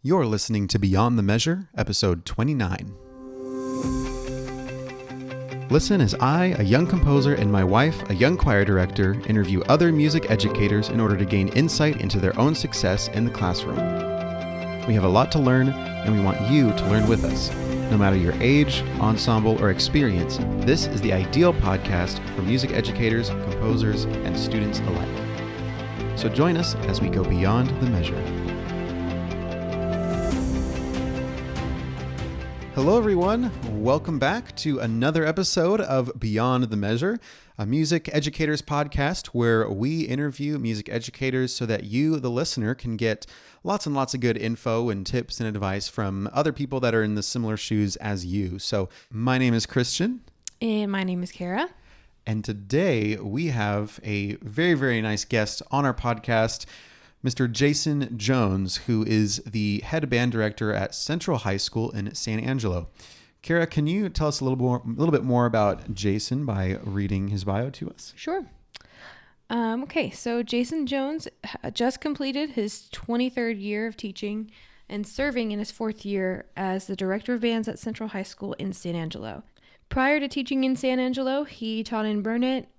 You're listening to Beyond the Measure, episode 29. Listen as I, a young composer, and my wife, a young choir director, interview other music educators in order to gain insight into their own success in the classroom. We have a lot to learn, and we want you to learn with us. No matter your age, ensemble, or experience, this is the ideal podcast for music educators, composers, and students alike. So join us as we go beyond the measure. Hello, everyone. Welcome back to another episode of Beyond the Measure, a music educators podcast where we interview music educators so that you, the listener, can get lots and lots of good info and tips and advice from other people that are in the similar shoes as you. So my name is Christian. And my name is Kara. And today we have a very, very nice guest on our podcast, Mr. Jason Jones, who is the head band director at Central High School in San Angelo. Kara, can you tell us a little bit more about Jason by reading his bio to us? Sure. Okay, so Jason Jones just completed his 23rd year of teaching and serving in his 4th year as the director of bands at Central High School in San Angelo. Prior to teaching in San Angelo, he taught in Burnett,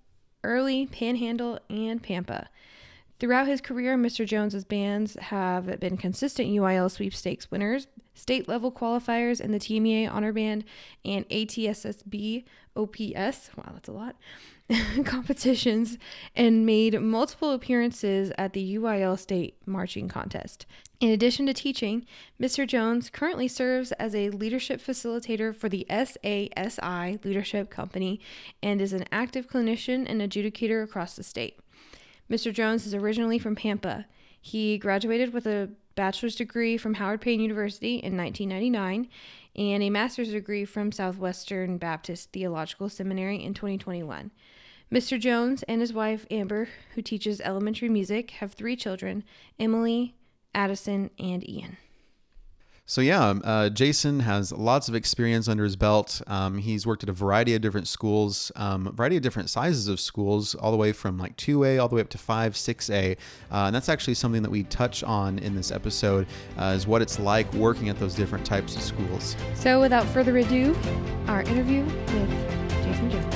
Early, Panhandle, and Pampa. Throughout his career, Mr. Jones's bands have been consistent UIL sweepstakes winners, state-level qualifiers in the TMEA Honor Band, and ATSSB OPS, wow, that's a lot, competitions, and made multiple appearances at the UIL State Marching Contest. In addition to teaching, Mr. Jones currently serves as a leadership facilitator for the SASI Leadership Company and is an active clinician and adjudicator across the state. Mr. Jones is originally from Pampa. He graduated with a bachelor's degree from Howard Payne University in 1999 and a master's degree from Southwestern Baptist Theological Seminary in 2021. Mr. Jones and his wife, Amber, who teaches elementary music, have 3 children, Emily, Addison, and Ian. So Jason has lots of experience under his belt. He's worked at a variety of different schools, variety of different sizes of schools, all the way from like 2A all the way up to 5, 6A. And that's actually something that we touch on in this episode, is what it's like working at those different types of schools. So without further ado, our interview with Jason Jones.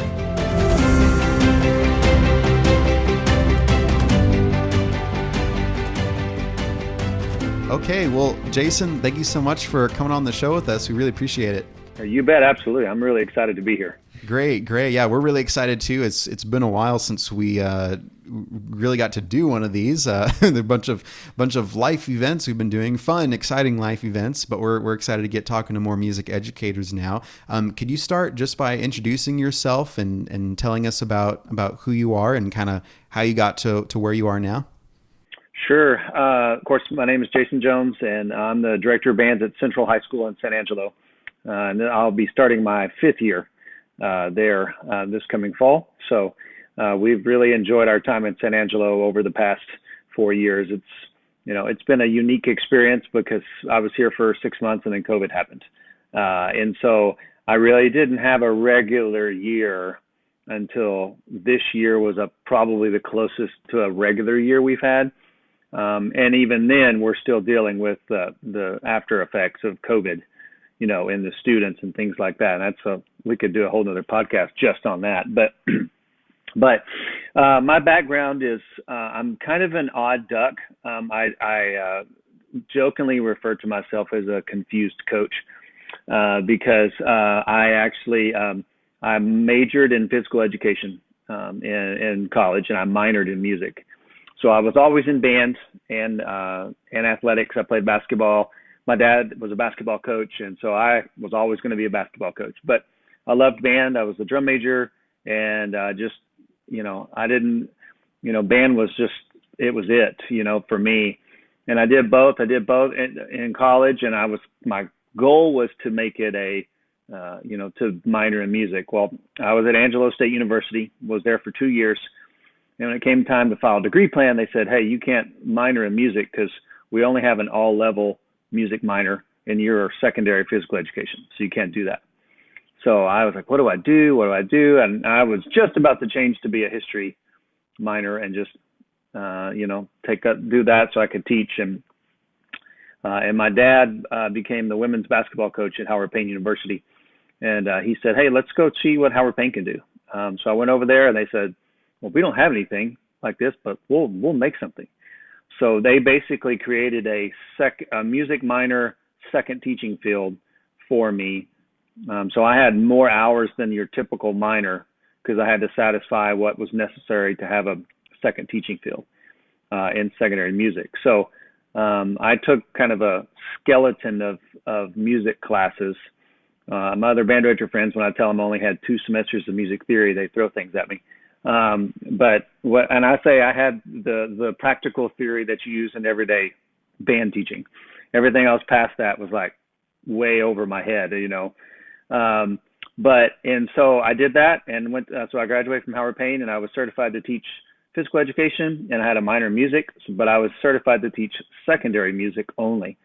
Okay, well, Jason, thank you so much for coming on the show with us. We really appreciate it. You bet, absolutely. I'm really excited to be here. Great. Yeah, we're really excited too. It's been a while since we really got to do one of these. A bunch of life events we've been doing, fun, exciting life events. But we're excited to get talking to more music educators now. Could you start just by introducing yourself and telling us about who you are and kind of how you got to where you are now? Sure. Of course, my name is Jason Jones, and I'm the director of bands at Central High School in San Angelo. And I'll be starting my 5th year there this coming fall. So we've really enjoyed our time in San Angelo over the past 4 years. It's been a unique experience because I was here for 6 months and then COVID happened. And so I really didn't have a regular year until this year was probably the closest to a regular year we've had. And even then, we're still dealing with the after effects of COVID, in the students and things like that. And we could do a whole nother podcast just on that. But my background is I'm kind of an odd duck. I jokingly refer to myself as a confused coach because I majored in physical education in college, and I minored in music. So I was always in band and athletics. I played basketball. My dad was a basketball coach, and so I was always going to be a basketball coach. But I loved band. I was a drum major, and I didn't, band was just, it was it, for me. And I did both. In college, and my goal was to make it to minor in music. Well, I was at Angelo State University, was there for 2 years. And when it came time to file a degree plan, they said, hey, you can't minor in music because we only have an all-level music minor in your secondary physical education. So you can't do that. So I was like, what do I do? And I was just about to change to be a history minor and just, do that so I could teach. And And my dad became the women's basketball coach at Howard Payne University. And he said, hey, let's go see what Howard Payne can do. So I went over there, and they said, well, we don't have anything like this, but we'll make something. So they basically created a music minor second teaching field for me. So I had more hours than your typical minor because I had to satisfy what was necessary to have a second teaching field in secondary music. So I took kind of a skeleton of music classes. My other band director friends, when I tell them I only had 2 semesters of music theory, they throw things at me. And I say I had the practical theory that you use in everyday band teaching. Everything else past that was like way over my head, you know. And so I did that and so I graduated from Howard Payne, and I was certified to teach physical education, and I had a minor in music, but I was certified to teach secondary music only,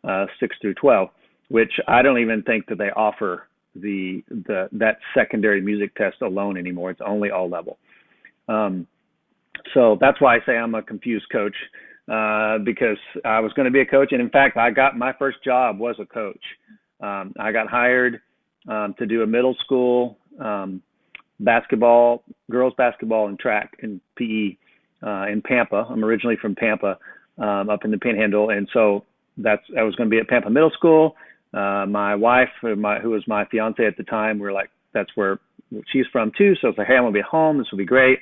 6 through 12, which I don't even think that they offer that secondary music test alone anymore. It's only all level. So that's why I say I'm a confused coach, because I was going to be a coach. And in fact, my first job was a coach. I got hired to do a middle school basketball, girls basketball and track and PE in Pampa. I'm originally from Pampa, up in the Panhandle. And so I was going to be at Pampa Middle School. My wife, who was my fiance at the time, we were like, that's where she's from too. So I was like, hey, I'm going to be at home. This will be great.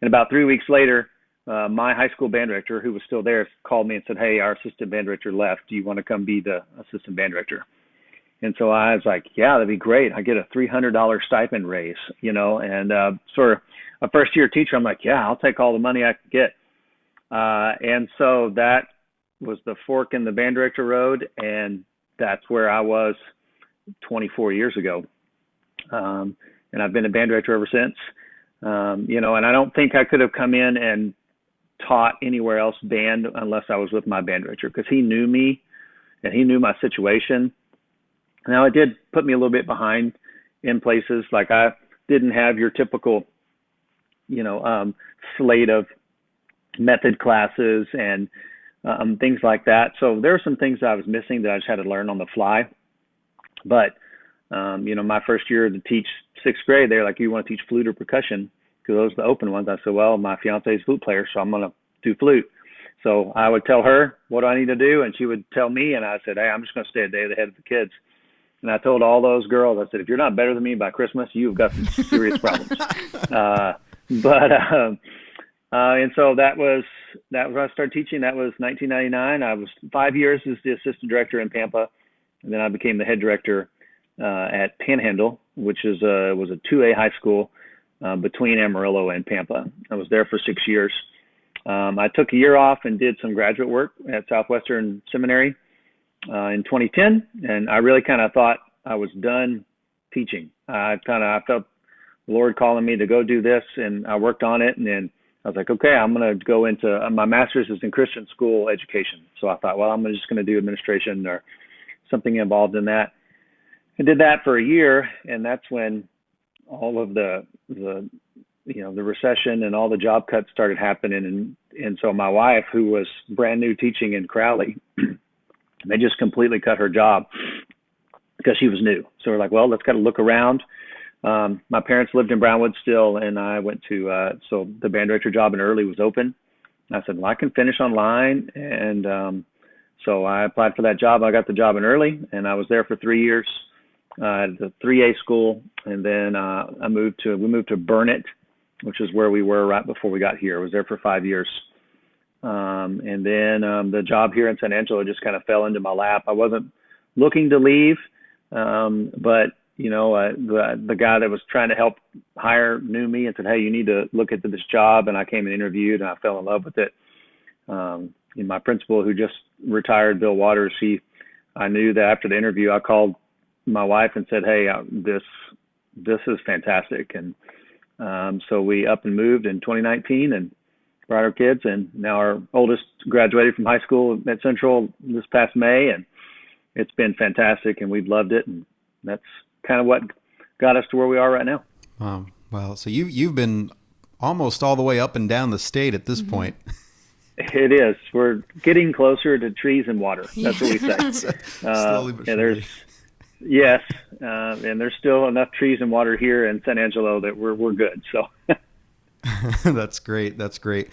And about 3 weeks later, my high school band director, who was still there, called me and said, hey, our assistant band director left. Do you want to come be the assistant band director? And so I was like, yeah, that'd be great. I get a $300 stipend raise, you know, and for a first year teacher, I'm like, yeah, I'll take all the money I can get. And so that was the fork in the band director road. And that's where I was 24 years ago. And I've been a band director ever since, you know, and I don't think I could have come in and taught anywhere else band unless I was with my band director, because he knew me and he knew my situation. Now, it did put me a little bit behind in places. Like I didn't have your typical, you know, slate of method classes and things like that. So there were some things that I was missing that I just had to learn on the fly. But, you know, my first year to teach 6th grade, they're like, you want to teach flute or percussion? Because those are the open ones. I said, well, my fiance is a flute player, so I'm going to do flute. So I would tell her, what do I need to do? And she would tell me, and I said, hey, I'm just going to stay a day ahead of the kids. And I told all those girls, I said, if you're not better than me by Christmas, you've got some serious problems. And so that was when I started teaching. That was 1999. I was 5 years as the assistant director in Pampa. And then I became the head director at Panhandle, which was a 2A high school between Amarillo and Pampa. I was there for 6 years. I took a year off and did some graduate work at Southwestern Seminary in 2010, and I really kind of thought I was done teaching. I felt the Lord calling me to go do this, and I worked on it, and then I was like, okay, I'm going to go into my master's is in Christian school education. So I thought, well, I'm just going to do administration or something involved in that. I did that for a year, and that's when all of the recession and all the job cuts started happening, and so my wife, who was brand new teaching in Crowley, they just completely cut her job because she was new. So we're like, well, let's kind of look around. My parents lived in Brownwood still, and I went to, so the band director job in Early was open. And I said, well, I can finish online. And so I applied for that job. I got the job in Early, and I was there for 3 years at the 3A school. And then we moved to Burnett, which is where we were right before we got here. I was there for 5 years. And then the job here in San Angelo just kind of fell into my lap. I wasn't looking to leave, but you know, the guy that was trying to help hire knew me and said, hey, you need to look at this job. And I came and interviewed, and I fell in love with it. My principal, who just retired, Bill Waters, I knew that after the interview, I called my wife and said, hey, this is fantastic. And so we up and moved in 2019 and brought our kids, and now our oldest graduated from high school at Central this past May, and it's been fantastic, and we've loved it, and that's kind of what got us to where we are right now. Well, so you've been almost all the way up and down the state at this point. It is. We're getting closer to trees and water. That's what we say. Slowly but And there's surely. yes, and there's still enough trees and water here in San Angelo that we're good. So That's great. That's great.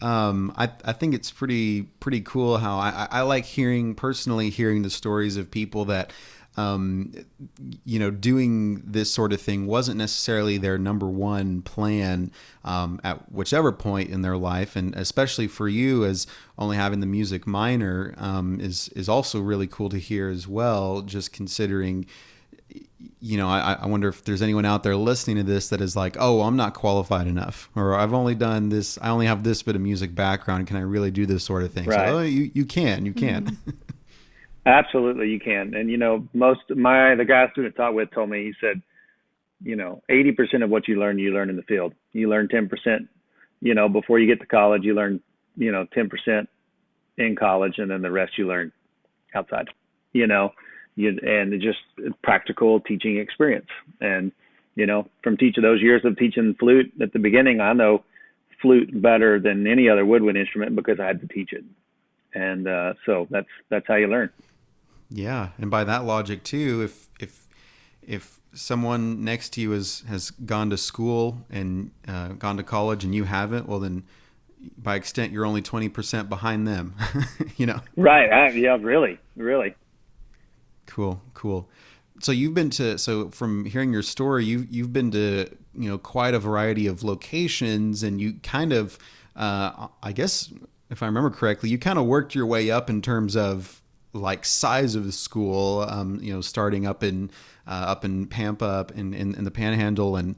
I think it's pretty cool how I like personally hearing the stories of people that, um, doing this sort of thing wasn't necessarily their number one plan, at whichever point in their life. And especially for you as only having the music minor, is also really cool to hear as well, just considering, I wonder if there's anyone out there listening to this that is like, oh, I'm not qualified enough, or I've only done this, I only have this bit of music background. Can I really do this sort of thing? So, right. oh, you can. Mm-hmm. Absolutely, you can. And the guy student taught with told me, he said, 80% of what you learn in the field. You learn 10%, before you get to college. You learn, 10% in college, and then the rest you learn outside. You know, and just practical teaching experience. And from those years of teaching flute at the beginning, I know flute better than any other woodwind instrument because I had to teach it. And so that's how you learn. Yeah, and by that logic too, if someone next to you has gone to school and gone to college and you haven't, well then by extent you're only 20% behind them. you know. Right. Yeah. Really. Really. Cool. So so from hearing your story, you've been to quite a variety of locations, and you kind of, I guess if I remember correctly, you kind of worked your way up in terms of like size of the school. Starting up in Pampa, up in the Panhandle, and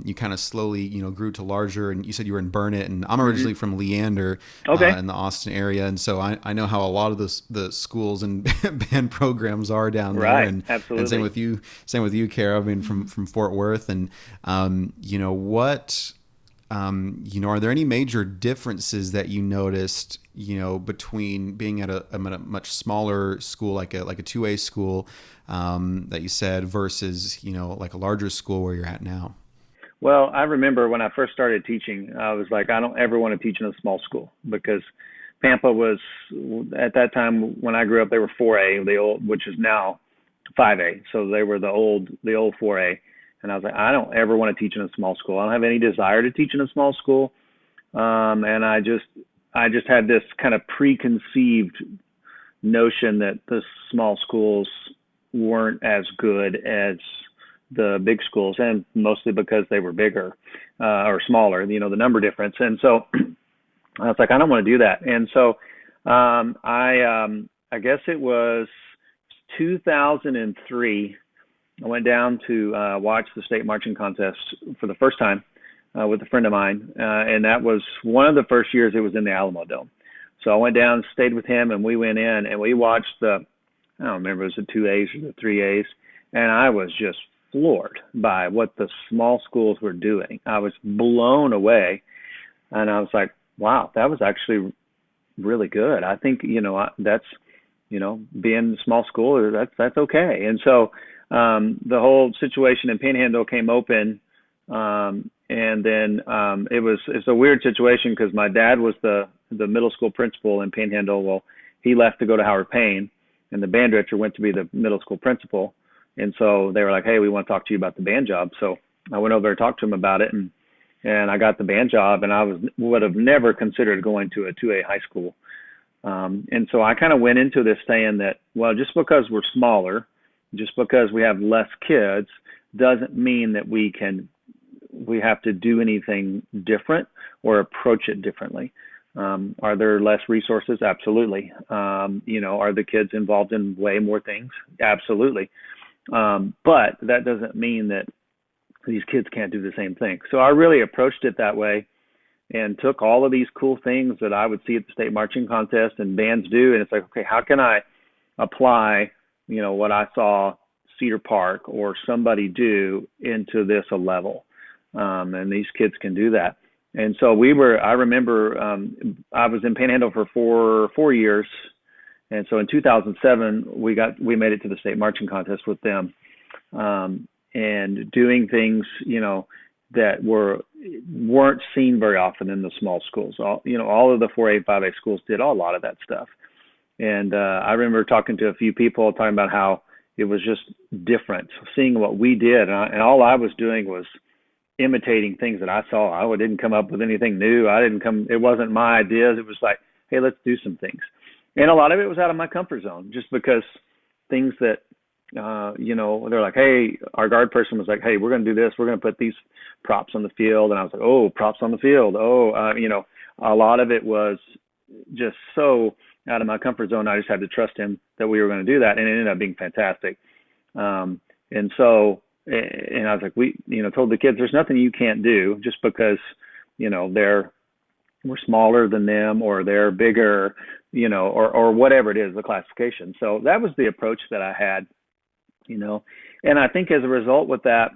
you kind of slowly grew to larger. And you said you were in Burnett, and I'm originally from Leander, Okay. in the Austin area, and so I know how a lot of the schools and band programs are down there. Right. And Absolutely. same with you, Kara. I mean, from Fort Worth, and what. Are there any major differences that you noticed, between being at a much smaller school, like a 2A school, that you said, versus, like a larger school where you're at now? Well, I remember when I first started teaching, I was like, I don't ever want to teach in a small school because Pampa was at that time when I grew up, they were 4A, the old, which is now 5A. So they were the old 4A. And I was like, I don't ever want to teach in a small school. I don't have any desire to teach in a small school. And I just had this kind of preconceived notion that the small schools weren't as good as the big schools, and mostly because they were bigger or smaller, the number difference. And so I was like, I don't want to do that. And so I guess it was 2003. I went down to watch the state marching contest for the first time with a friend of mine, and that was one of the first years it was in the Alamo Dome. So I went down, stayed with him, and we went in and we watched I don't remember, it was the 2As or the 3As, and I was just floored by what the small schools were doing. I was blown away, and I was like, wow, that was actually really good. I think, that's, being a small school, that's okay. And so the whole situation in Panhandle came open, and then it's a weird situation because my dad was the middle school principal in Panhandle. Well, he left to go to Howard Payne, and the band director went to be the middle school principal. And so they were like, hey, we want to talk to you about the band job. So I went over and talked to him about it, and I got the band job, and I would have never considered going to a 2A high school. And so I kind of went into this saying that, well, just because we're smaller, just because we have less kids, doesn't mean that we have to do anything different or approach it differently. Are there less resources? Absolutely. Are the kids involved in way more things? Absolutely. But that doesn't mean that these kids can't do the same thing. So I really approached it that way and took all of these cool things that I would see at the state marching contest and bands do. And it's like, okay, how can I apply, what I saw Cedar Park or somebody do into this a level? And these kids can do that. And so I remember, I was in Panhandle for four years. And so in 2007, we made it to the state marching contest with them, and doing things, that were weren't seen very often in the small schools. All of the 4A, 5A schools did a lot of that stuff. And I remember talking to a few people talking about how it was just different, seeing what we did. And all I was doing was imitating things that I saw. I didn't come up with anything new. It wasn't my ideas. It was like, hey, let's do some things. And a lot of it was out of my comfort zone, just because things that, they're like, hey, our guard person was like, hey, we're going to do this. We're going to put these props on the field. And I was like, oh, props on the field. A lot of it was just so out of my comfort zone. I just had to trust him that we were going to do that. And it ended up being fantastic. And I was like, we told the kids, there's nothing you can't do just because, we're smaller than them, or they're bigger, or whatever it is, the classification. So that was the approach that I had, and I think as a result with that,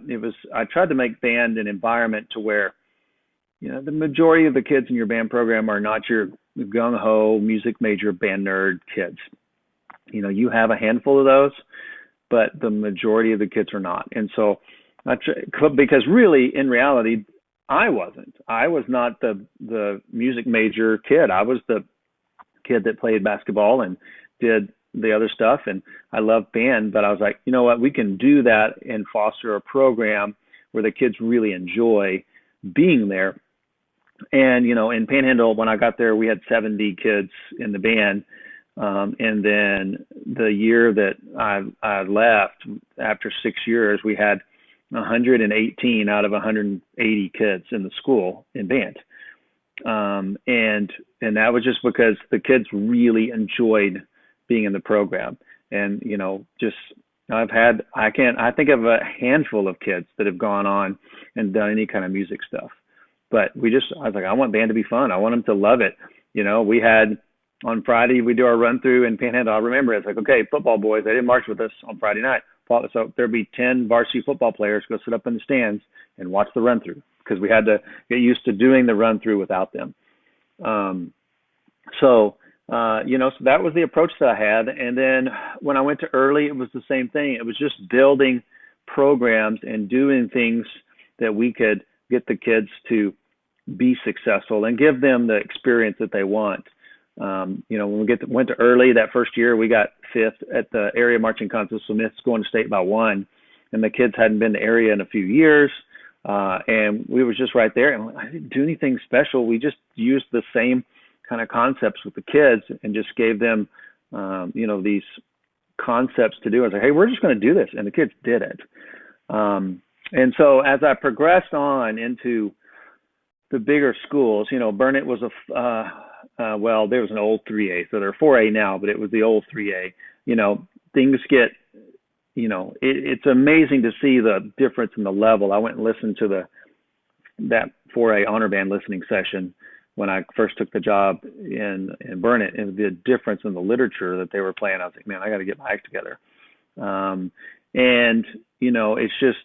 I tried to make band an environment to where, the majority of the kids in your band program are not your gung-ho music major band nerd kids. You have a handful of those, but the majority of the kids are not. And so, because really, in reality, I was not the music major kid. I was the kid that played basketball and did the other stuff. And I loved band, but I was like, you know what, we can do that and foster a program where the kids really enjoy being there. And, in Panhandle, when I got there, we had 70 kids in the band. And then the year that I left, after 6 years, we had 118 out of 180 kids in the school in band. And that was just because the kids really enjoyed being in the program. And, I think of a handful of kids that have gone on and done any kind of music stuff. But I was like, I want band to be fun. I want them to love it. We had, on Friday, we do our run through in Panhandle. I remember it's like, okay, football boys, they didn't march with us on Friday night. So there'd be 10 varsity football players go sit up in the stands and watch the run through, because we had to get used to doing the run through without them. So that was the approach that I had. And then when I went to early, it was the same thing. It was just building programs and doing things that we could get the kids to be successful and give them the experience that they want. When we went to early that first year, we got 5th at the area marching contest, so missed going to state by 1, and the kids hadn't been to area in a few years. And we was just right there, and I didn't do anything special. We just used the same kind of concepts with the kids and just gave them, these concepts to do. I was like, hey, we're just going to do this. And the kids did it. And so as I progressed on into the bigger schools, Burnett was there was an old 3A, so they're 4A now, but it was the old 3A. Things get, it's amazing to see the difference in the level. I went and listened to that 4A honor band listening session when I first took the job in Burnett, and the difference in the literature that they were playing. I was like, man, I got to get my act together. It's just,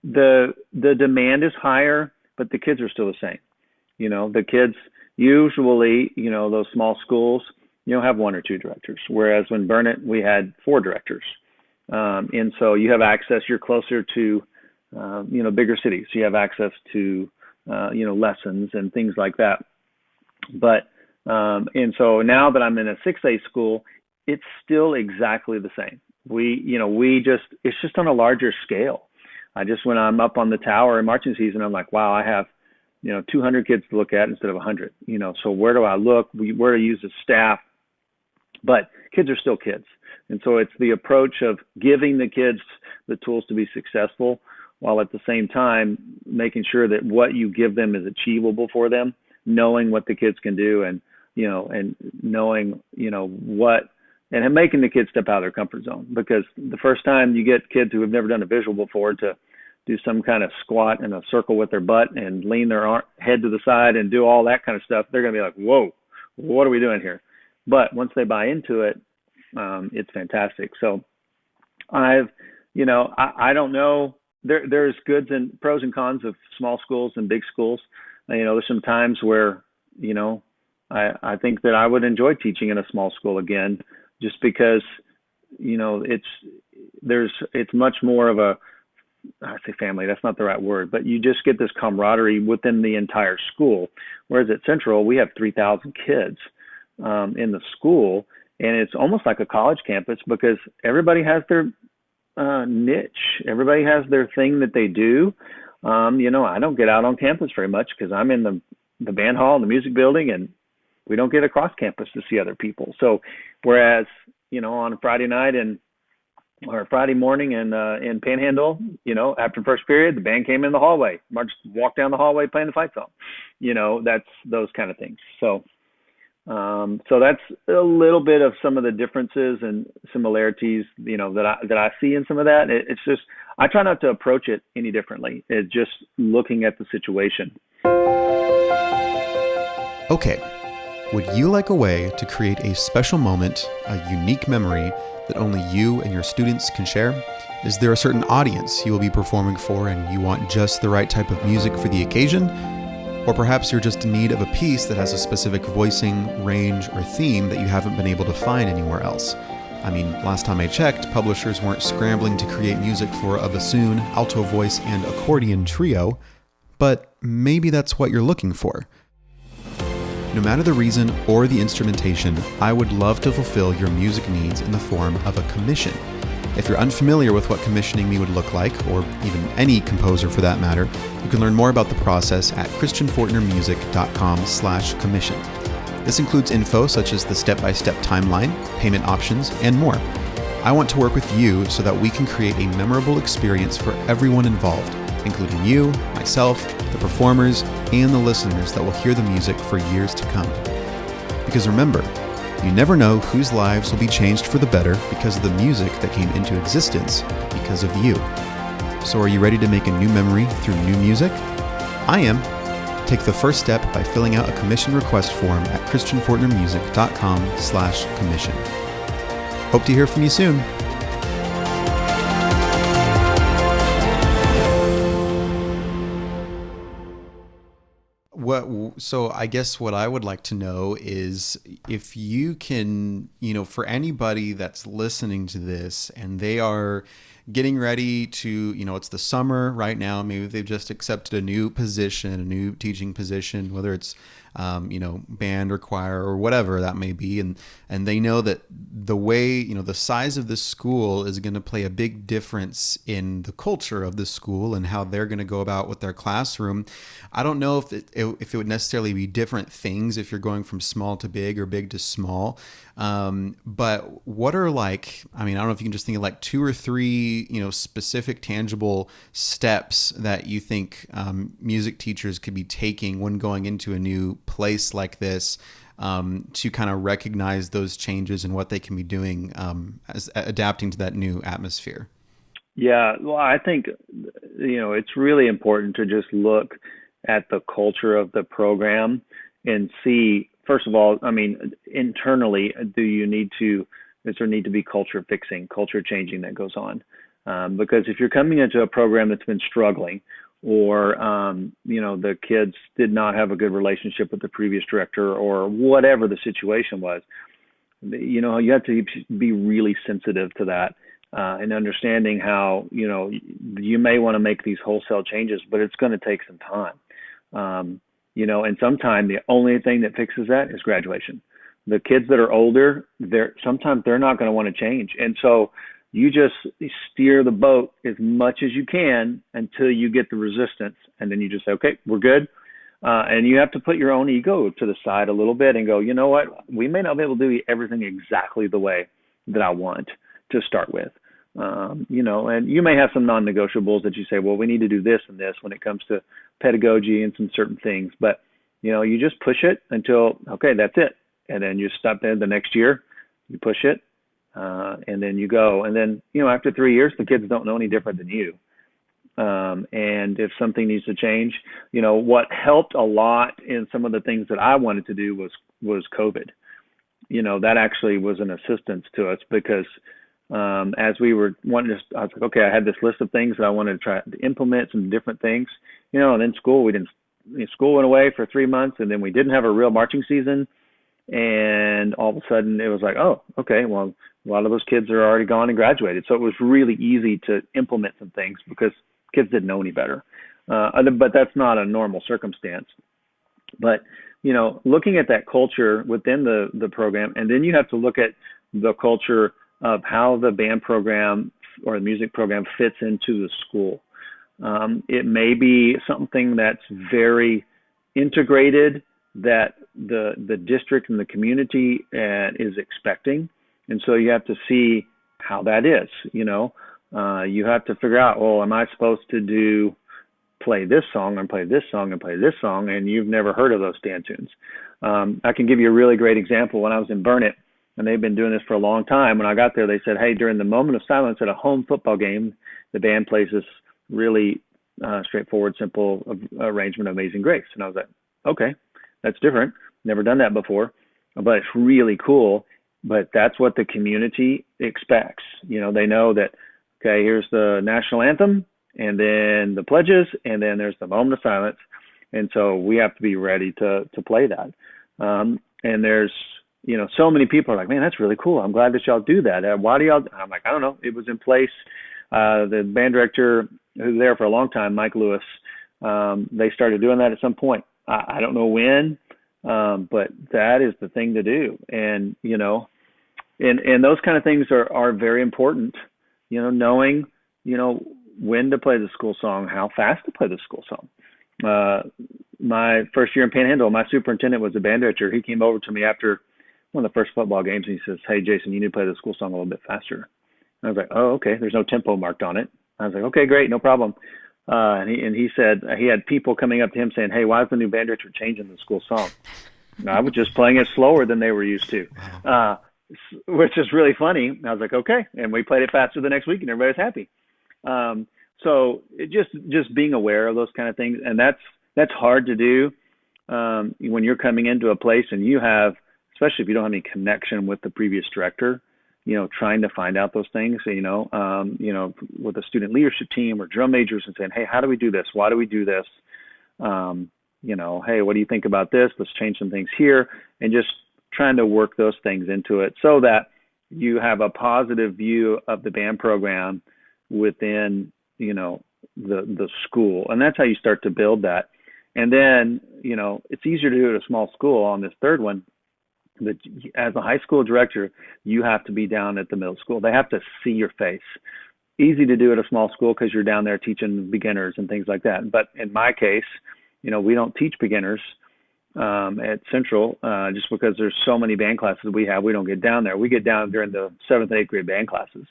the demand is higher, but the kids are still the same. The kids usually, those small schools, have 1 or 2 directors. Whereas when Burnett, we had 4 directors. And so you have access, you're closer to, bigger cities. You have access to, lessons and things like that. But, and so now that I'm in a 6A school, it's still exactly the same. It's just on a larger scale. When I'm up on the tower in marching season, I'm like, wow, I have, 200 kids to look at instead of 100, so where do I look? Where to use the staff? But kids are still kids. And so it's the approach of giving the kids the tools to be successful, while at the same time making sure that what you give them is achievable for them, knowing what the kids can do, and, and knowing, and making the kids step out of their comfort zone. Because the first time you get kids who have never done a visual before to do some kind of squat in a circle with their butt and lean their head to the side and do all that kind of stuff, they're going to be like, whoa, what are we doing here? But once they buy into it, it's fantastic. So I don't know. There's goods and pros and cons of small schools and big schools. There's some times where, I think that I would enjoy teaching in a small school again, just because, it's much more of a I say family, that's not the right word, but you just get this camaraderie within the entire school. Whereas at Central, we have 3,000 kids in the school, and it's almost like a college campus because everybody has their niche. Everybody has their thing that they do. I don't get out on campus very much because I'm in the band hall and the music building, and we don't get across campus to see other people. So whereas, on a Friday night or Friday morning in Panhandle, after first period, the band came in the hallway, walked down the hallway playing the fight song. That's those kind of things. So that's a little bit of some of the differences and similarities, that I see in some of that. It's just, I try not to approach it any differently. It's just looking at the situation. Okay. Would you like a way to create a special moment, a unique memory that only you and your students can share? Is there a certain audience you will be performing for and you want just the right type of music for the occasion? Or perhaps you're just in need of a piece that has a specific voicing, range, or theme that you haven't been able to find anywhere else. I mean, last time I checked, publishers weren't scrambling to create music for a bassoon, alto voice, and accordion trio, but maybe that's what you're looking for. No matter the reason or the instrumentation, I would love to fulfill your music needs in the form of a commission. If you're unfamiliar with what commissioning me would look like, or even any composer for that matter, you can learn more about the process at christianfortnermusic.com/commission. This includes info such as the step-by-step timeline, payment options, and more. I want to work with you so that we can create a memorable experience for everyone involved, including you, myself, the performers, and the listeners that will hear the music for years to come. Because remember, you never know whose lives will be changed for the better because of the music that came into existence because of you. So are you ready to make a new memory through new music? I am. Take the first step by filling out a commission request form at christianfortnermusic.com/commission. Hope to hear from you soon. So I guess what I would like to know is if you can, for anybody that's listening to this and they are getting ready to, it's the summer right now, maybe they've just accepted a new position, a new teaching position, whether it's, band or choir or whatever that may be. And they know that the way, the size of the school is going to play a big difference in the culture of the school and how they're going to go about with their classroom. I don't know if it would necessarily be different things if you're going from small to big or big to small. But what are I don't know if you can just think of 2 or 3, specific tangible steps that you think music teachers could be taking when going into a new place like this to kind of recognize those changes and what they can be doing as adapting to that new atmosphere. Yeah, well, I think, it's really important to just look at the culture of the program and see, first of all, internally, is there need to be culture fixing, culture changing that goes on? Because if you're coming into a program that's been struggling, or, the kids did not have a good relationship with the previous director, or whatever the situation was, you have to be really sensitive to that and understanding how, you may want to make these wholesale changes, but it's going to take some time. And sometimes the only thing that fixes that is graduation. The kids that are older, sometimes they're not going to want to change. And so you just steer the boat as much as you can until you get the resistance. And then you just say, okay, we're good. And you have to put your own ego to the side a little bit and go, you know what? We may not be able to do everything exactly the way that I want to start with. And you may have some non-negotiables that you say, well, we need to do this and this when it comes to pedagogy and some certain things. But, you just push it until, okay, that's it. And then you stop there the next year, you push it, and then you go. And then, after 3 years, the kids don't know any different than you. And if something needs to change, what helped a lot in some of the things that I wanted to do was COVID. That actually was an assistance to us because as we were wanting to, I was like, okay, I had this list of things that I wanted to try to implement, some different things, and then school went away for 3 months, and then we didn't have a real marching season. And all of a sudden it was like, oh, okay, well, a lot of those kids are already gone and graduated. So it was really easy to implement some things because kids didn't know any better. But that's not a normal circumstance. But, looking at that culture within the program, and then you have to look at the culture of how the band program or the music program fits into the school. It may be something that's very integrated that the district and the community is expecting. And so you have to see how that is, you have to figure out, well, am I supposed to play this song and play this song and play this song, and you've never heard of those stand tunes. I can give you a really great example. When I was in Burnett, and they've been doing this for a long time, when I got there, they said, hey, during the moment of silence at a home football game, the band plays this really straightforward, simple arrangement of Amazing Grace. And I was like, okay, that's different. Never done that before, but it's really cool. But that's what the community expects. They know that, okay, here's the national anthem, and then the pledges, and then there's the moment of silence. And so we have to be ready to play that. And there's, so many people are like, man, that's really cool. I'm glad that y'all do that. Why do y'all? I'm like, I don't know. It was in place. The band director who's there for a long time, Mike Lewis, they started doing that at some point. I don't know when, but that is the thing to do. And, and those kind of things are very important, knowing, when to play the school song, how fast to play the school song. My first year in Panhandle, my superintendent was a band director. He came over to me after one of the first football games, and he says, hey, Jason, you need to play the school song a little bit faster. And I was like, oh, okay. There's no tempo marked on it. I was like, okay, great, no problem. And he said he had people coming up to him saying, hey, why is the new band director changing the school song? And I was just playing it slower than they were used to, which is really funny. And I was like, okay. And we played it faster the next week, and everybody was happy. So it just being aware of those kind of things. And that's hard to do when you're coming into a place and you have, especially if you don't have any connection with the previous director, trying to find out those things, with a student leadership team or drum majors and saying, hey, how do we do this? Why do we do this? Hey, what do you think about this? Let's change some things here, and just trying to work those things into it so that you have a positive view of the band program within, the school. And that's how you start to build that. And then, it's easier to do at a small school. On this third one, but as a high school director, you have to be down at the middle school. They have to see your face. Easy to do at a small school because you're down there teaching beginners and things like that. But in my case, we don't teach beginners at Central just because there's so many band classes we have. We don't get down there. We get down during the 7th and 8th grade band classes,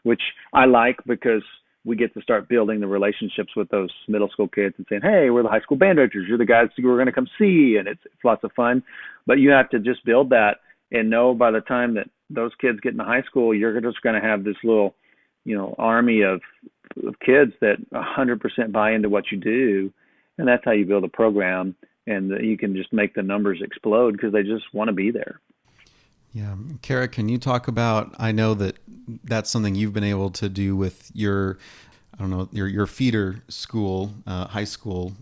which I like because we get to start building the relationships with those middle school kids and saying, hey, we're the high school band directors. You're the guys who are going to come see. And it's lots of fun. But you have to just build that and know by the time that those kids get into high school, you're just going to have this little, army of kids that 100% buy into what you do. And that's how you build a program. And you can just make the numbers explode because they just want to be there. Yeah. Kara, can you talk about, I know that's something you've been able to do with your feeder school, high school,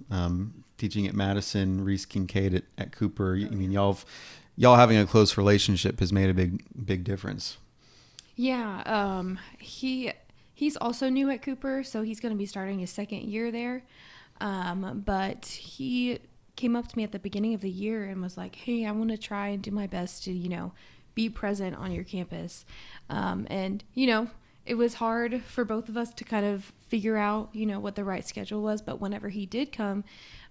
teaching at Madison, Reese Kincaid at Cooper. I mean, y'all having a close relationship has made a big difference. Yeah. He's also new at Cooper, so he's going to be starting his second year there. But he came up to me at the beginning of the year and was like, hey, I want to try and do my best to, be present on your campus. And, it was hard for both of us to kind of figure out, what the right schedule was. But whenever he did come,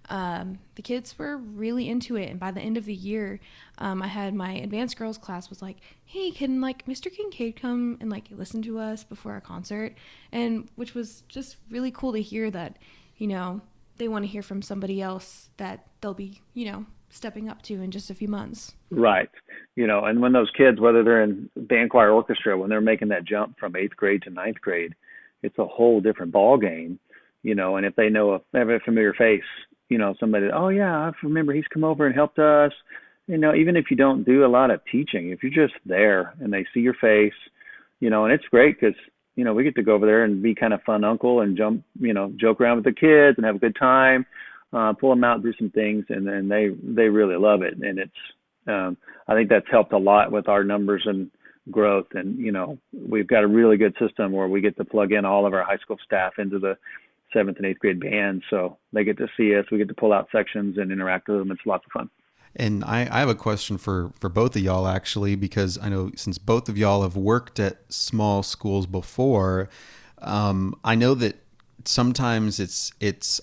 the kids were really into it. And by the end of the year, I had my advanced girls class was like, hey, can Mr. Kincaid come and listen to us before our concert? And which was just really cool to hear that, they want to hear from somebody else that they'll be, stepping up to in just a few months. Right. And when those kids, whether they're in band, choir, orchestra, when they're making that jump from 8th grade to 9th grade, it's a whole different ball game, and if they have a familiar face, somebody, oh yeah, I remember he's come over and helped us, even if you don't do a lot of teaching, if you're just there and they see your face, and it's great because, we get to go over there and be kind of fun uncle and jump, joke around with the kids and have a good time, pull them out, do some things. And then they really love it. And I think that's helped a lot with our numbers and growth. And, we've got a really good system where we get to plug in all of our high school staff into the 7th and 8th grade band. So they get to see us. We get to pull out sections and interact with them. It's lots of fun. And I have a question for both of y'all, actually, because I know since both of y'all have worked at small schools before, I know that sometimes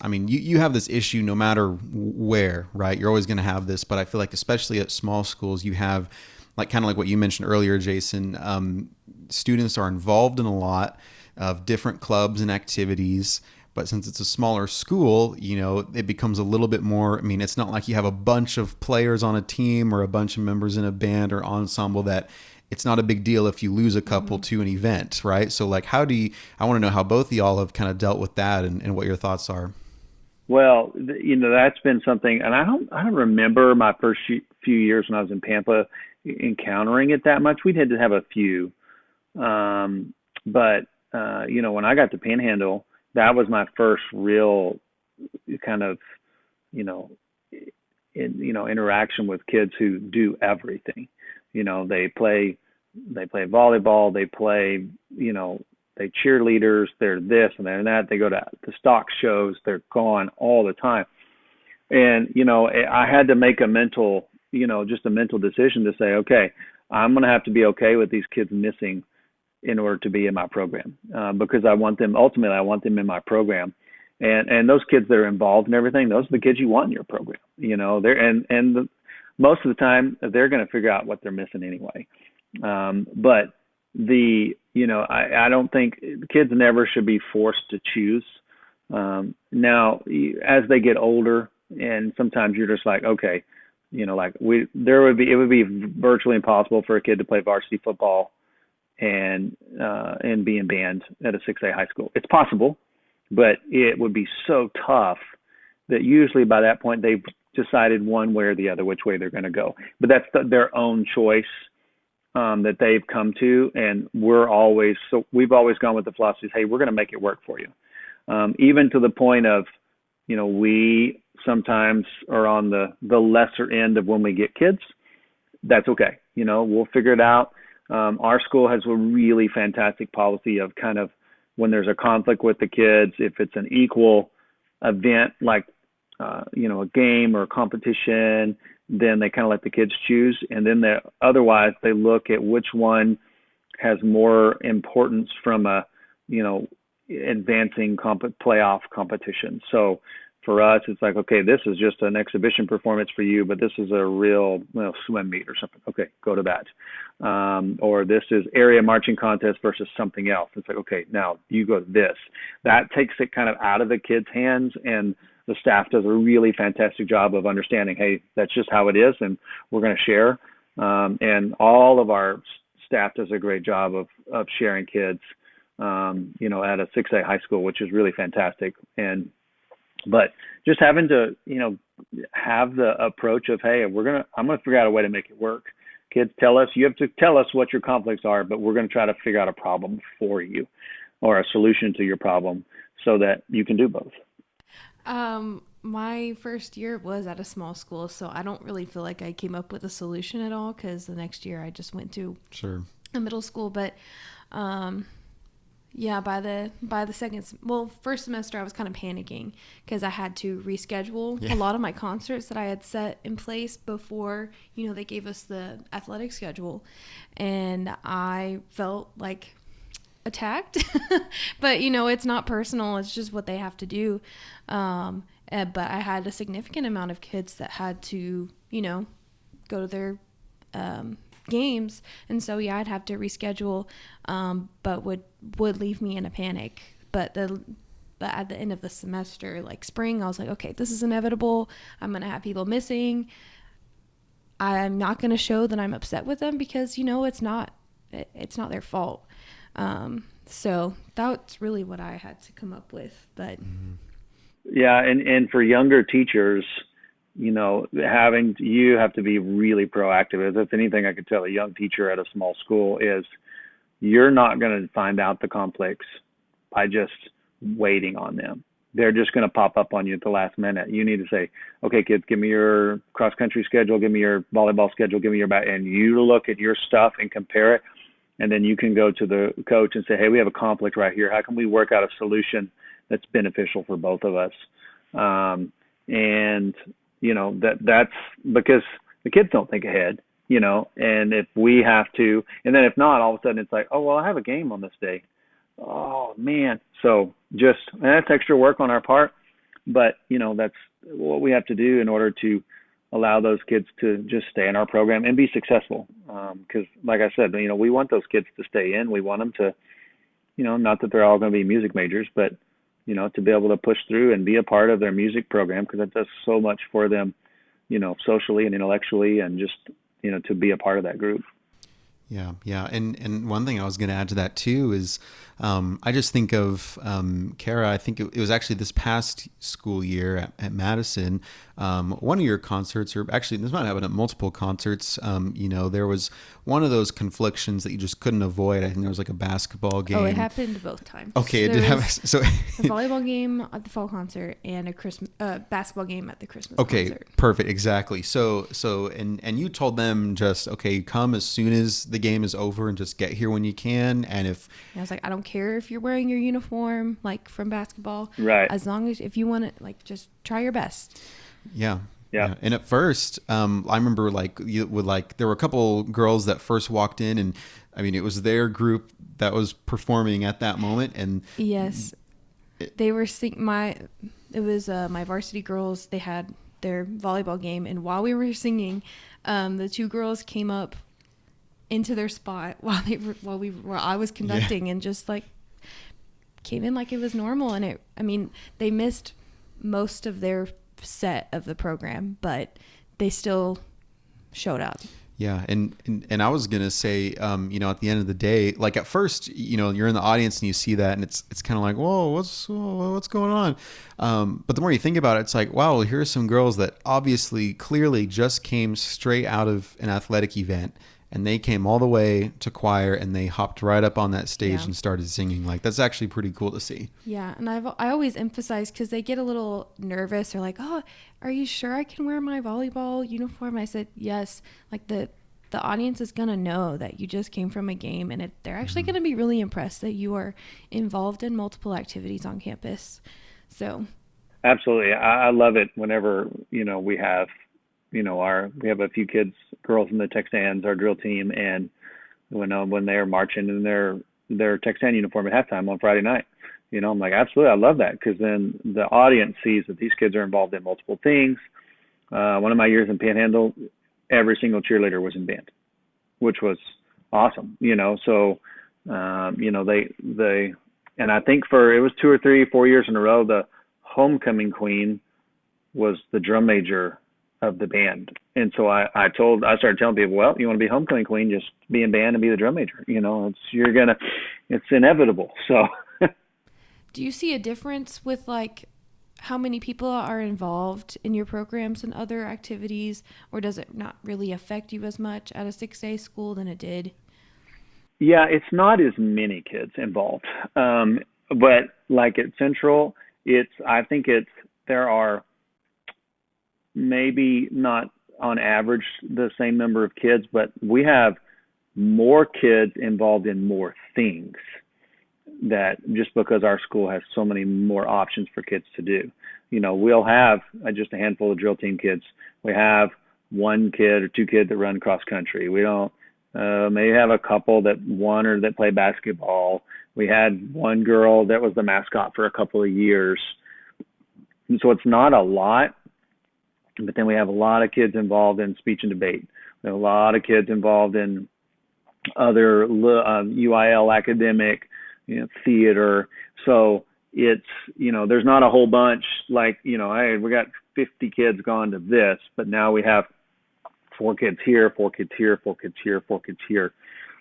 I mean, you have this issue no matter where, right? You're always going to have this, but I feel like especially at small schools, you have kind of like what you mentioned earlier, Jason, students are involved in a lot of different clubs and activities. But since it's a smaller school, it becomes a little bit more, I mean, it's not like you have a bunch of players on a team or a bunch of members in a band or ensemble that it's not a big deal if you lose a couple to an event, right? So I want to know how both of y'all have kind of dealt with that and what your thoughts are. Well, that's been something, and I don't remember my first few years when I was in Pampa encountering it that much. We had to have a few. But when I got to Panhandle, that was my first real kind of, interaction with kids who do everything. They play volleyball, they play, they cheerleaders, they're this and they're that. They go to the stock shows, they're gone all the time. And, I had to make a mental decision to say, okay, I'm going to have to be okay with these kids missing in order to be in my program, because I want them in my program. And those kids that are involved in everything, those are the kids you want in your program. Most of the time they're going to figure out what they're missing anyway. But I don't think kids never should be forced to choose. Now, as they get older, and sometimes you're just like, okay, it would be virtually impossible for a kid to play varsity football and be in band at a 6A high school. It's possible, but it would be so tough that usually by that point they've decided one way or the other which way they're going to go. But that's their own choice that they've come to, and we've always gone with the philosophy, hey, we're going to make it work for you. Even to the point of, we sometimes are on the lesser end of when we get kids. That's okay. We'll figure it out. Our school has a really fantastic policy of kind of when there's a conflict with the kids, if it's an equal event like, a game or a competition, then they kind of let the kids choose. And then otherwise they look at which one has more importance from a, advancing playoff competition. So for us, it's like, okay, this is just an exhibition performance for you, but this is a real swim meet or something. Okay, go to that. Or this is area marching contest versus something else. It's like, okay, now you go to this. That takes it kind of out of the kids' hands, and the staff does a really fantastic job of understanding, hey, that's just how it is, and we're going to share. And all of our staff does a great job of sharing kids, at a 6A high school, which is really fantastic. But just having to, have the approach of, hey, I'm going to figure out a way to make it work. Kids, you have to tell us what your conflicts are, but we're going to try to figure out a problem for you or a solution to your problem so that you can do both. My first year was at a small school, so I don't really feel like I came up with a solution at all, because the next year I just went to a middle school. But, yeah, by the first semester I was kind of panicking because I had to reschedule a lot of my concerts that I had set in place before, they gave us the athletic schedule, and I felt like attacked. But it's not personal, it's just what they have to do. But I had a significant amount of kids that had to go to their games, and so I'd have to reschedule, but would leave me in a panic. But at the end of the semester, like spring, I was like, okay, this is inevitable. I'm gonna have people missing. I'm not gonna show that I'm upset with them, because it's not their fault. So that's really what I had to come up with. But yeah, and for younger teachers, you have to be really proactive. If that's anything I could tell a young teacher at a small school is, you're not going to find out the conflicts by just waiting on them. they're just going to pop up on you at the last minute. You need to say, okay, kids, give me your cross country schedule, give me your volleyball schedule, give me your and you look at your stuff and compare it. And then you can go to the coach and say, hey, we have a conflict right here. How can we work out a solution that's beneficial for both of us? And, that's because the kids don't think ahead, and if we have to, and then if not, all of a sudden it's like, oh, well, I have a game on this day. Oh, man. So and that's extra work on our part, but, that's what we have to do in order to allow those kids to just stay in our program and be successful. Because like I said, we want those kids to stay in. We want them to, not that they're all going to be music majors, but, to be able to push through and be a part of their music program, because it does so much for them, socially and intellectually, and just, to be a part of that group. Yeah. Yeah. And one thing I was going to add to that too is, I just think of, Kara, I think it was actually this past school year at Madison, one of your concerts, or actually this might have been at multiple concerts. There was one of those conflictions that you just couldn't avoid. I think there was like a basketball game. Oh, it happened both times. Okay. So it did have, a volleyball game at the fall concert and a basketball game at the Christmas concert. Perfect. Exactly. So, and you told them just, okay, come as soon as the game is over and just get here when you can. And I was like, I don't care if you're wearing your uniform, like from basketball, right? As long as if you want to, like, just try your best. Yeah. And at first, I remember there were a couple girls that first walked in, and I mean, it was their group that was performing at that moment. And yes, they were it was my varsity girls. They had their volleyball game, and while we were singing, the two girls came up into their spot while I was conducting, and just like came in like it was normal. And they missed most of their set of the program, but they still showed up. Yeah. And I was going to say, at the end of the day, like at first, you're in the audience and you see that, and it's kind of like, whoa, what's going on? But the more you think about it, it's like, wow, here are some girls that obviously clearly just came straight out of an athletic event, and they came all the way to choir, and they hopped right up on that stage and started singing. Like, that's actually pretty cool to see. Yeah. And I always emphasize, because they get a little nervous. They're like, oh, are you sure I can wear my volleyball uniform? I said, yes. Like, the audience is going to know that you just came from a game, and they're actually going to be really impressed that you are involved in multiple activities on campus. So. Absolutely. I love it whenever, we have, we have a few girls in the Texans, our drill team, and when they're marching in their Texan uniform at halftime on Friday night, I'm like, absolutely, I love that, because then the audience sees that these kids are involved in multiple things. One of my years in Panhandle, every single cheerleader was in band, which was awesome, So, they, and I think it was 2 or 3, 4 years in a row, the homecoming queen was the drum major of the band. And so I started telling people, well, you want to be homecoming queen, just be in band and be the drum major. It's inevitable. So do you see a difference with like how many people are involved in your programs and other activities, or does it not really affect you as much at a 6A school than it did? Yeah, it's not as many kids involved. But like at Central, there are maybe not on average the same number of kids, but we have more kids involved in more things, that just because our school has so many more options for kids to do. We'll have just a handful of drill team kids. We have one kid or two kids that run cross country. We don't maybe have a couple that play basketball. We had one girl that was the mascot for a couple of years. And so it's not a lot, but then we have a lot of kids involved in speech and debate. We have a lot of kids involved in other UIL academic, theater. So it's, there's not a whole bunch like, hey, we got 50 kids gone to this, but now we have 4 kids here, 4 kids here, 4 kids here, 4 kids here.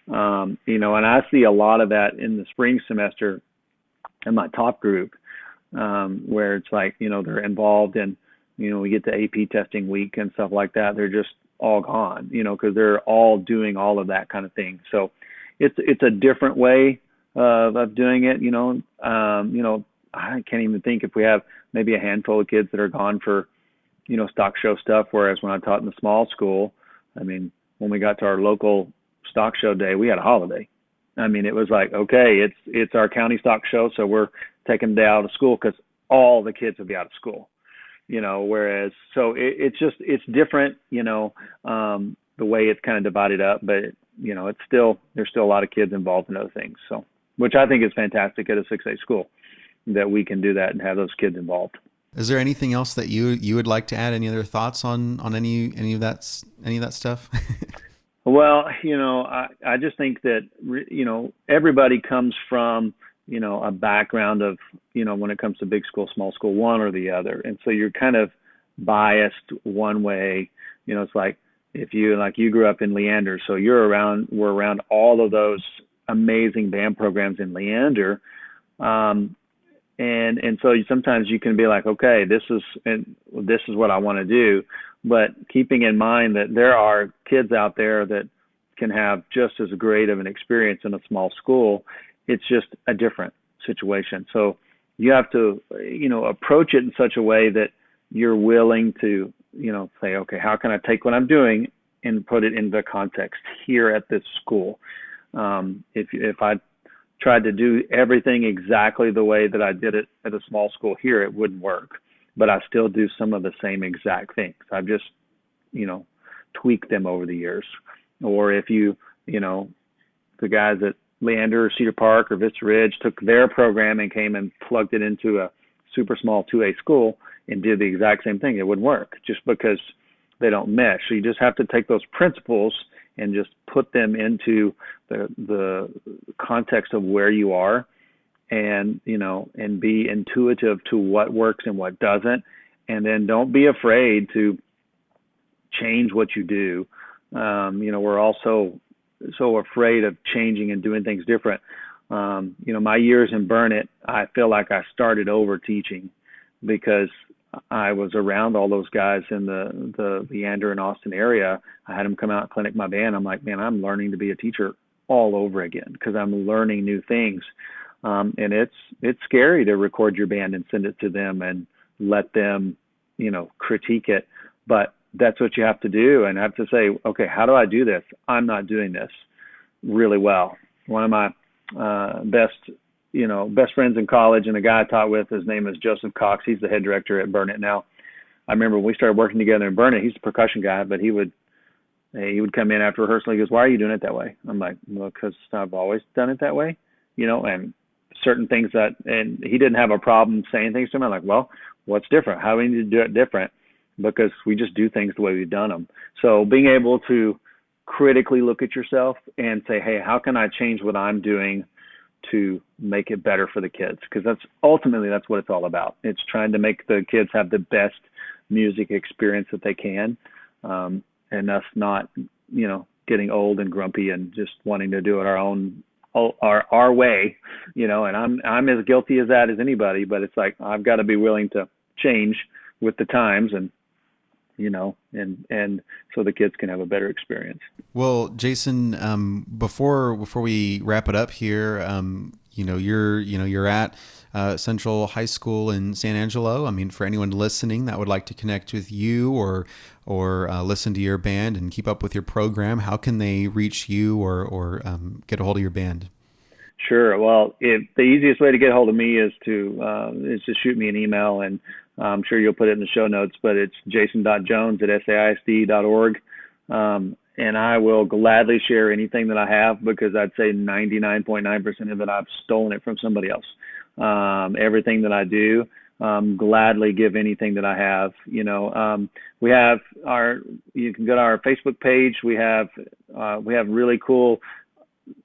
And I see a lot of that in the spring semester in my top group, where it's like, they're involved in, we get to AP testing week and stuff like that. They're just all gone, because they're all doing all of that kind of thing. So it's a different way of doing it. I can't even think if we have maybe a handful of kids that are gone for, stock show stuff. Whereas when I taught in the small school, I mean, when we got to our local stock show day, we had a holiday. I mean, it was like, okay, it's our county stock show, so we're taking the day out of school because all the kids will be out of school. Whereas, so it's different, the way it's kind of divided up, but there's still a lot of kids involved in other things. So, which I think is fantastic at a 6A school that we can do that and have those kids involved. Is there anything else that you would like to add? Any other thoughts on any of that stuff? Well, I just think that, everybody comes from, a background of, when it comes to big school, small school, one or the other. And so you're kind of biased one way. It's like if you grew up in Leander, so we're around all of those amazing band programs in Leander. And so sometimes you can be like, okay, this is what I want to do. But keeping in mind that there are kids out there that can have just as great of an experience in a small school, it's just a different situation. So you have to, approach it in such a way that you're willing to, say, okay, how can I take what I'm doing and put it into context here at this school? If I tried to do everything exactly the way that I did it at a small school here, it wouldn't work. But I still do some of the same exact things. I've just, tweaked them over the years. Or if the guys at Leander or Cedar Park or Vista Ridge took their program and came and plugged it into a super small 2A school and did the exact same thing, it wouldn't work just because they don't mesh. So you just have to take those principles and just put them into the context of where you are, and and be intuitive to what works and what doesn't, and then don't be afraid to change what you do. We're also so afraid of changing and doing things different. My years in Burnett, I feel like I started over teaching because I was around all those guys in the Leander and Austin area. I had them come out and clinic my band. I'm like, man, I'm learning to be a teacher all over again because I'm learning new things. And it's scary to record your band and send it to them and let them, critique it. But that's what you have to do. And I have to say, okay, how do I do this? I'm not doing this really well. One of my best friends in college and a guy I taught with, his name is Joseph Cox. He's the head director at Burnett now. I remember when we started working together in Burnett, he's a percussion guy, but he would come in after rehearsal. He goes, "Why are you doing it that way?" I'm like, "Well, because I've always done it that way," and certain things and he didn't have a problem saying things to me. I'm like, well, what's different? How do we need to do it different? Because we just do things the way we've done them. So being able to critically look at yourself and say, hey, how can I change what I'm doing to make it better for the kids? Because that's what it's all about. It's trying to make the kids have the best music experience that they can, and us not, getting old and grumpy and just wanting to do it our way, and I'm as guilty as that as anybody, but it's like, I've got to be willing to change with the times and so the kids can have a better experience. Well, Jason, before we wrap it up here, you're at Central High School in San Angelo. I mean, for anyone listening that would like to connect with you or listen to your band and keep up with your program, how can they reach you or get a hold of your band? Sure. Well, the easiest way to get a hold of me is to shoot me an email, and I'm sure you'll put it in the show notes, but it's jason.jones@saisd.org. And I will gladly share anything that I have, because I'd say 99.9% of it, I've stolen it from somebody else. Everything that I do, gladly give anything that I have. You can go to our Facebook page. We have really cool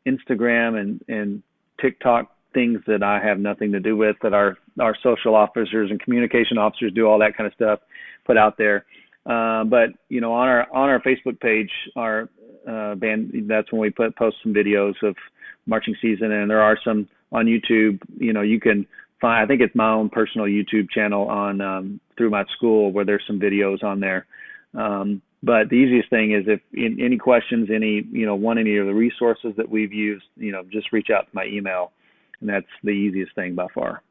Instagram and TikTok things that I have nothing to do with, that our social officers and communication officers do, all that kind of stuff, put out there. But on our Facebook page, our band, that's when we post some videos of marching season, and there are some on YouTube. You can find, I think it's my own personal YouTube channel on through my school, where there's some videos on there. But the easiest thing is, if any questions, want any of the resources that we've used, just reach out to my email, and that's the easiest thing by far.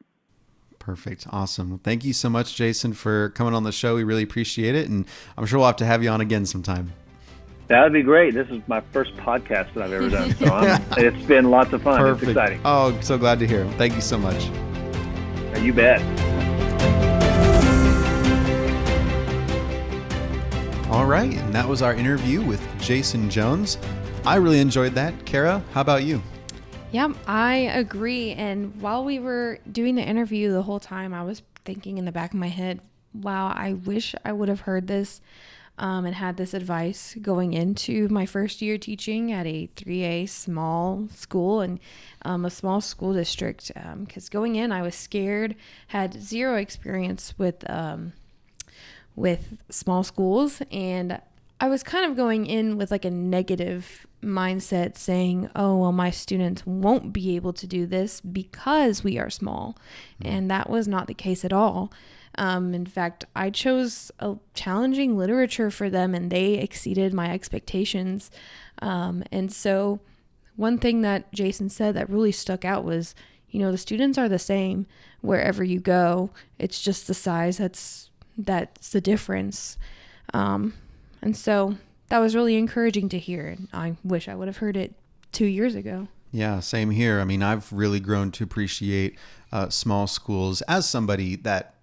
Perfect. Awesome. Thank you so much, Jason, for coming on the show. We really appreciate it. And I'm sure we'll have to have you on again sometime. That would be great. This is my first podcast that I've ever done. So it's been lots of fun. Perfect. It's exciting. Oh, so glad to hear. Thank you so much. You bet. All right. And that was our interview with Jason Jones. I really enjoyed that. Kara, how about you? Yeah, I agree. And while we were doing the interview the whole time, I was thinking in the back of my head, wow, I wish I would have heard this and had this advice going into my first year teaching at a 3A small school and a small school district. Because going in, I was scared, had zero experience with small schools, and I was kind of going in with like a negative mindset saying, oh, well, my students won't be able to do this because we are small. And that was not the case at all. In fact, I chose a challenging literature for them and they exceeded my expectations. And so one thing that Jason said that really stuck out was, the students are the same wherever you go. It's just the size that's the difference. And so that was really encouraging to hear. And I wish I would have heard it 2 years ago. Yeah, same here. I mean, I've really grown to appreciate small schools as somebody that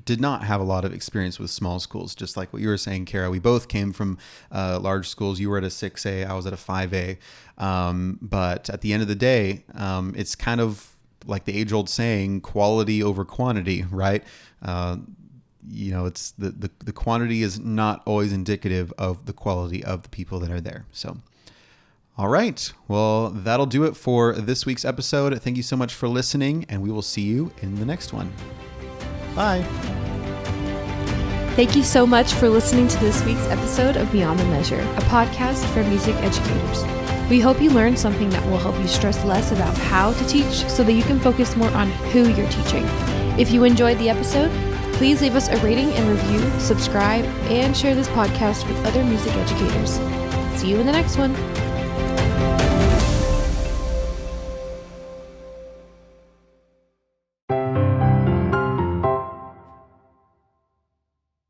did not have a lot of experience with small schools. Just like what you were saying, Kara, we both came from large schools. You were at a 6A, I was at a 5A. But at the end of the day, it's kind of like the age-old saying, quality over quantity, right? It's the quantity is not always indicative of the quality of the people that are there. So, all right. Well, that'll do it for this week's episode. Thank you so much for listening, and we will see you in the next one. Bye. Thank you so much for listening to this week's episode of Beyond the Measure, a podcast for music educators. We hope you learned something that will help you stress less about how to teach so that you can focus more on who you're teaching. If you enjoyed the episode, please leave us a rating and review, subscribe, and share this podcast with other music educators. See you in the next one.